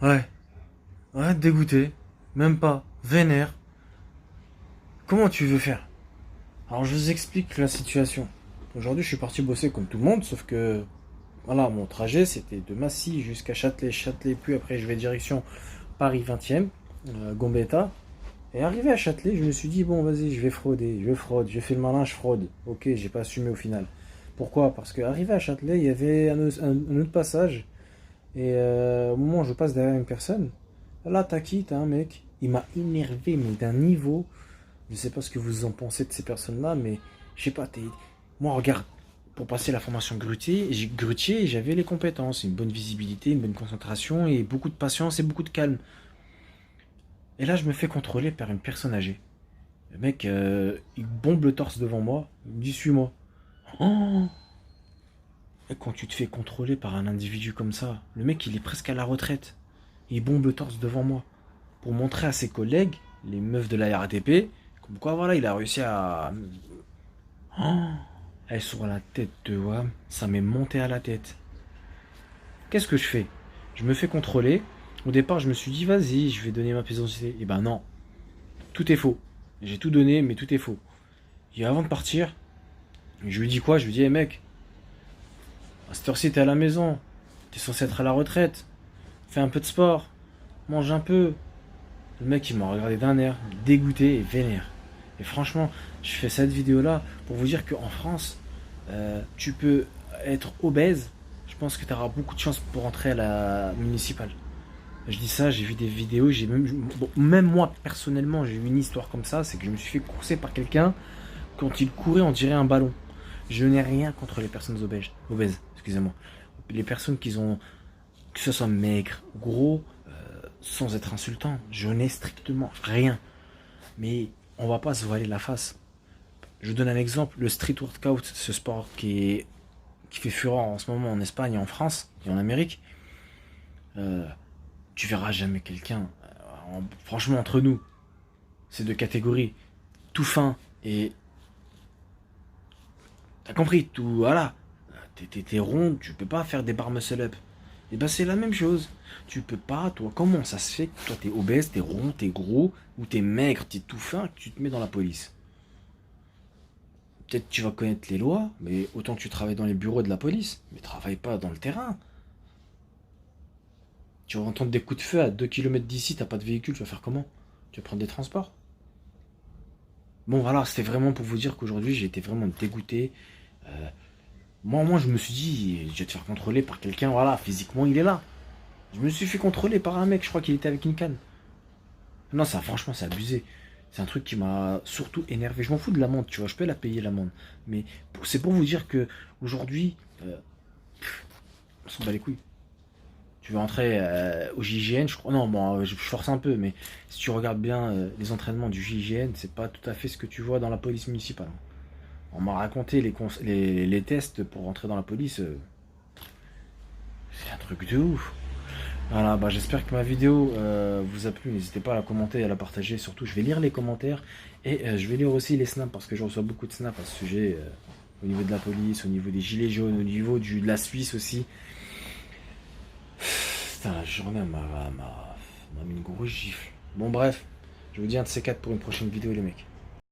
Ouais. Ouais, dégoûté. Même pas. Vénère. Comment tu veux faire? Alors je vous explique la situation. Aujourd'hui, je suis parti bosser comme tout le monde, sauf que voilà, mon trajet c'était de Massy jusqu'à Châtelet, Châtelet, puis après je vais direction Paris 20e, Gambetta. Et arrivé à Châtelet, je me suis dit bon, vas-y, je vais frauder, je fraude, je fais le malin, je fraude. Ok, j'ai pas assumé au final. Pourquoi? Parce qu'arrivé à Châtelet, il y avait un autre passage. Et au moment où je passe derrière une personne, là, t'as un mec, il m'a énervé, mais d'un niveau. Je sais pas ce que vous en pensez de ces personnes-là, mais je sais pas, moi, regarde, pour passer la formation grutier, j'avais les compétences, une bonne visibilité, une bonne concentration et beaucoup de patience et beaucoup de calme. Et là, je me fais contrôler par une personne âgée. Le mec, il bombe le torse devant moi, il me dit suis-moi. Oh. Et quand tu te fais contrôler par un individu comme ça, le mec, il est presque à la retraite. Il bombe le torse devant moi pour montrer à ses collègues, les meufs de la RATP, comme quoi voilà, il a réussi à. Oh, elle est sur la tête de WAM, ça m'est monté à la tête. Qu'est-ce que je fais? Je me fais contrôler. Au départ, je me suis dit, vas-y, je vais donner ma pièce d'identité. Et ben non, tout est faux. J'ai tout donné, mais tout est faux. Et avant de partir, je lui dis quoi? Je lui dis, hey mec, à cette heure-ci, t'es à la maison. T'es censé être à la retraite. Fais un peu de sport. Mange un peu. Le mec, il m'a regardé d'un air dégoûté et vénère. Et franchement, je fais cette vidéo-là pour vous dire qu'en France, tu peux être obèse. Je pense que tu auras beaucoup de chance pour entrer à la municipale. Je dis ça, j'ai vu des vidéos, j'ai même, bon, même moi personnellement, j'ai eu une histoire comme ça, c'est que je me suis fait courser par quelqu'un quand il courait, on dirait un ballon. Je n'ai rien contre les personnes obèses, excusez-moi. Les personnes qui ont, que ce soit maigre, gros, sans être insultant, je n'ai strictement rien. Mais on va pas se voiler la face. Je vous donne un exemple, le street workout, ce sport qui fait fureur en ce moment en Espagne, en France et en Amérique, euh, tu verras jamais quelqu'un, franchement entre nous, c'est de catégorie, tout fin et t'as compris, tout, voilà, t'es rond, tu peux pas faire des barres muscle up. Et ben c'est la même chose. Tu peux pas, toi, comment ça se fait que toi t'es obèse, t'es rond, t'es gros, ou t'es maigre, t'es tout fin, que tu te mets dans la police? Peut-être tu vas connaître les lois, mais autant que tu travailles dans les bureaux de la police, mais travaille pas dans le terrain. Tu vas entendre des coups de feu à 2 kilomètres d'ici, t'as pas de véhicule, tu vas faire comment? Tu vas prendre des transports? Bon voilà, c'était vraiment pour vous dire qu'aujourd'hui j'ai été vraiment dégoûté. Euh, moi je me suis dit, je vais te faire contrôler par quelqu'un, voilà, physiquement il est là. Je me suis fait contrôler par un mec, je crois qu'il était avec une canne. Non, ça franchement c'est abusé. C'est un truc qui m'a surtout énervé. Je m'en fous de l'amende, tu vois, je peux la payer l'amende. Mais c'est pour vous dire que aujourd'hui, on s'en bat les couilles. Tu veux entrer au JGN, je crois. Non, bon, je force un peu, mais si tu regardes bien les entraînements du JGN, c'est pas tout à fait ce que tu vois dans la police municipale. On m'a raconté les tests pour rentrer dans la police. C'est un truc de ouf. Voilà, bah j'espère que ma vidéo vous a plu. N'hésitez pas à la commenter et à la partager. Surtout, je vais lire les commentaires et je vais lire aussi les snaps parce que je reçois beaucoup de snaps à ce sujet. Au niveau de la police, au niveau des gilets jaunes, au niveau de la Suisse aussi. Putain, la journée m'a mis une grosse gifle. Bon, bref, je vous dis un de ces quatre pour une prochaine vidéo, les mecs.